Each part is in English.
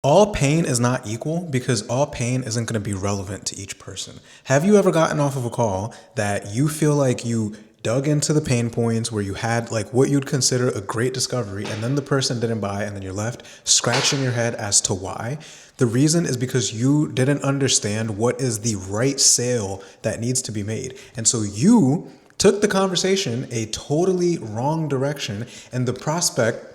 All pain is not equal because all pain isn't going to be relevant to each person. Have you ever gotten off of a call that you feel like you dug into the pain points where you had like what you'd consider a great discovery and then the person didn't buy and then you're left scratching your head as to why? The reason is because you didn't understand what is the right sale that needs to be made. And so you took the conversation a totally wrong direction, and the prospect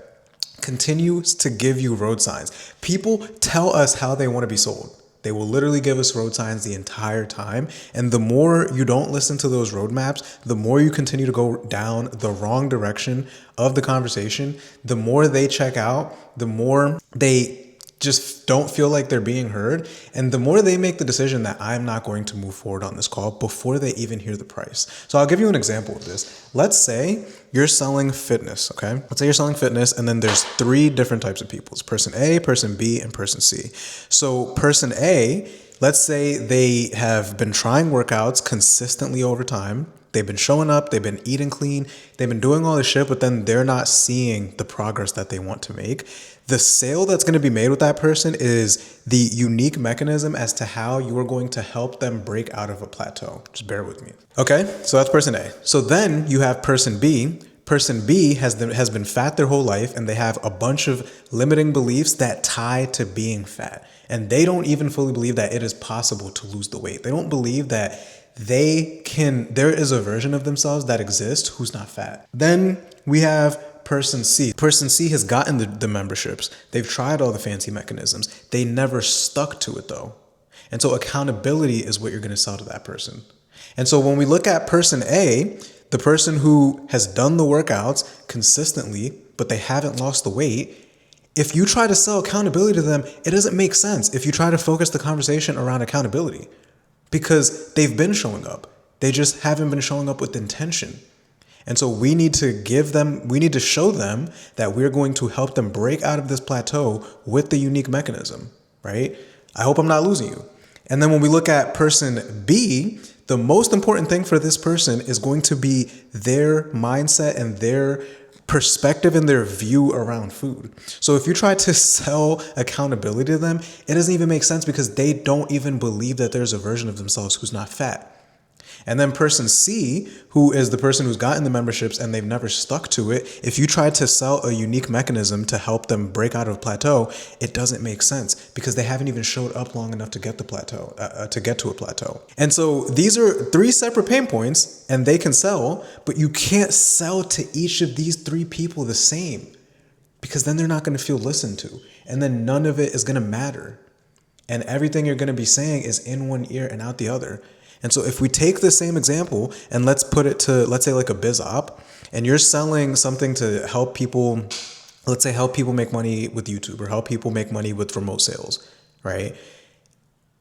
continues to give you road signs. People tell us how they want to be sold. They will literally give us road signs the entire time. And the more you don't listen to those roadmaps, the more you continue to go down the wrong direction of the conversation, the more they check out, the more they just don't feel like they're being heard. And the more they make the decision that I'm not going to move forward on this call before they even hear the price. So I'll give you an example of this. Let's say you're selling fitness, okay? Let's say you're selling fitness and then there's three different types of people. It's person A, person B, and person C. So person A, let's say they have been trying workouts consistently over time. They've been showing up, they've been eating clean, they've been doing all this shit, but then they're not seeing the progress that they want to make. The sale that's going to be made with that person is the unique mechanism as to how you are going to help them break out of a plateau. Just bear with me. Okay, so that's person A. So then you have person B. Person B has been fat their whole life, and they have a bunch of limiting beliefs that tie to being fat. And they don't even fully believe that it is possible to lose the weight. They don't believe that there is a version of themselves that exists who's not fat. Then we have person C. Person C has gotten the memberships. They've tried all the fancy mechanisms. They never stuck to it though. And so accountability is what you're going to sell to that person. And so when we look at person A, the person who has done the workouts consistently, but they haven't lost the weight, if you try to sell accountability to them, it doesn't make sense if you try to focus the conversation around accountability because they've been showing up. They just haven't been showing up with intention. And so we need to show them that we're going to help them break out of this plateau with the unique mechanism, right? I hope I'm not losing you. And then when we look at person B, the most important thing for this person is going to be their mindset and their perspective and their view around food. So if you try to sell accountability to them, it doesn't even make sense because they don't even believe that there's a version of themselves who's not fat. And then person C, who is the person who's gotten the memberships and they've never stuck to it, if you try to sell a unique mechanism to help them break out of a plateau, it doesn't make sense because they haven't even showed up long enough to get to a plateau. And so these are three separate pain points and they can sell, but you can't sell to each of these three people the same because then they're not going to feel listened to. And then none of it is going to matter. And everything you're going to be saying is in one ear and out the other. And so if we take the same example and let's put it to, let's say like a biz op, and you're selling something to help people, let's say help people make money with YouTube or help people make money with remote sales, right?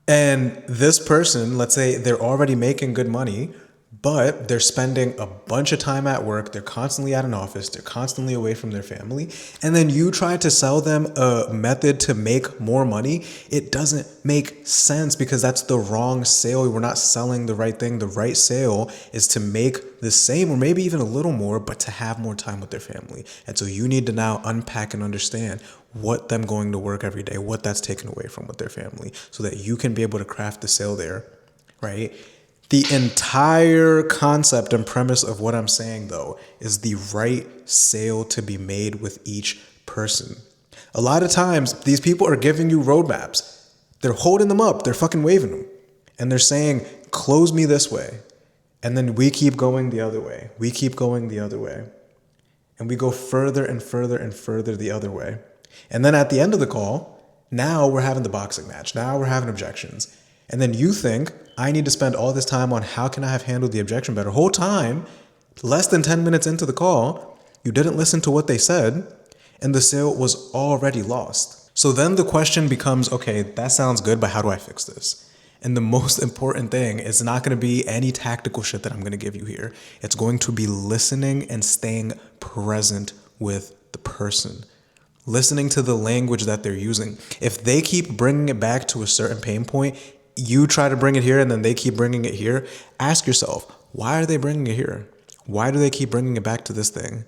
And this person, let's say they're already making good money, but they're spending a bunch of time at work. They're constantly at an office. They're constantly away from their family. And then you try to sell them a method to make more money. It doesn't make sense because that's the wrong sale. We're not selling the right thing. The right sale is to make the same or maybe even a little more, but to have more time with their family. And so you need to now unpack and understand what them going to work every day, what that's taken away from with their family so that you can be able to craft the sale there, right? The entire concept and premise of what I'm saying, though, is the right sale to be made with each person. A lot of times, these people are giving you roadmaps. They're holding them up. They're fucking waving them. And they're saying, close me this way. And then we keep going the other way. We keep going the other way. And we go further and further and further the other way. And then at the end of the call, now we're having the boxing match. Now we're having objections. And then you think, I need to spend all this time on how can I have handled the objection better. Whole time, less than 10 minutes into the call, you didn't listen to what they said, and the sale was already lost. So then the question becomes, okay, that sounds good, but how do I fix this? And the most important thing is not going to be any tactical shit that I'm going to give you here. It's going to be listening and staying present with the person. Listening to the language that they're using. If they keep bringing it back to a certain pain point, you try to bring it here and then they keep bringing it here. Ask yourself, why are they bringing it here? Why do they keep bringing it back to this thing?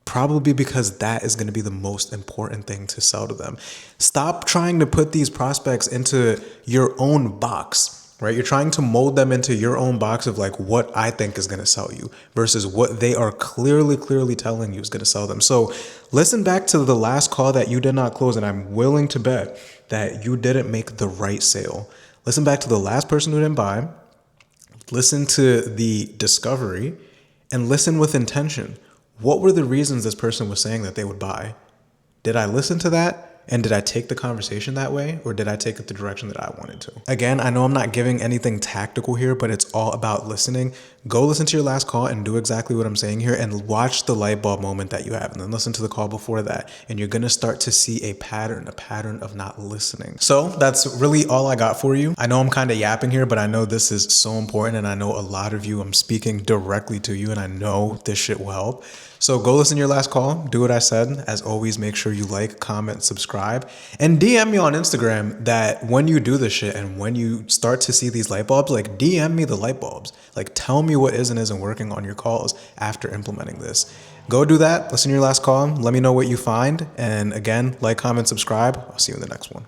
Probably because that is going to be the most important thing to sell to them. Stop trying to put these prospects into your own box, right? You're trying to mold them into your own box of like what I think is going to sell you versus what they are clearly telling you is going to sell them. So listen back to the last call that you did not close, and I'm willing to bet that you didn't make the right sale. Listen back to the last person who didn't buy, listen to the discovery, and listen with intention. What were the reasons this person was saying that they would buy? Did I listen to that? And did I take the conversation that way, or did I take it the direction that I wanted to? Again, I know I'm not giving anything tactical here, but it's all about listening. Go listen to your last call and do exactly what I'm saying here and watch the light bulb moment that you have. And then listen to the call before that. And you're going to start to see a pattern of not listening. So that's really all I got for you. I know I'm kind of yapping here, but I know this is so important. And I know a lot of you, I'm speaking directly to you, and I know this shit will help. So go listen to your last call, do what I said. As always, make sure you like, comment, subscribe, and DM me on Instagram that when you do this shit and when you start to see these light bulbs, like DM me the light bulbs. Like tell me what is and isn't working on your calls after implementing this. Go do that, listen to your last call, let me know what you find. And again, like, comment, subscribe. I'll see you in the next one.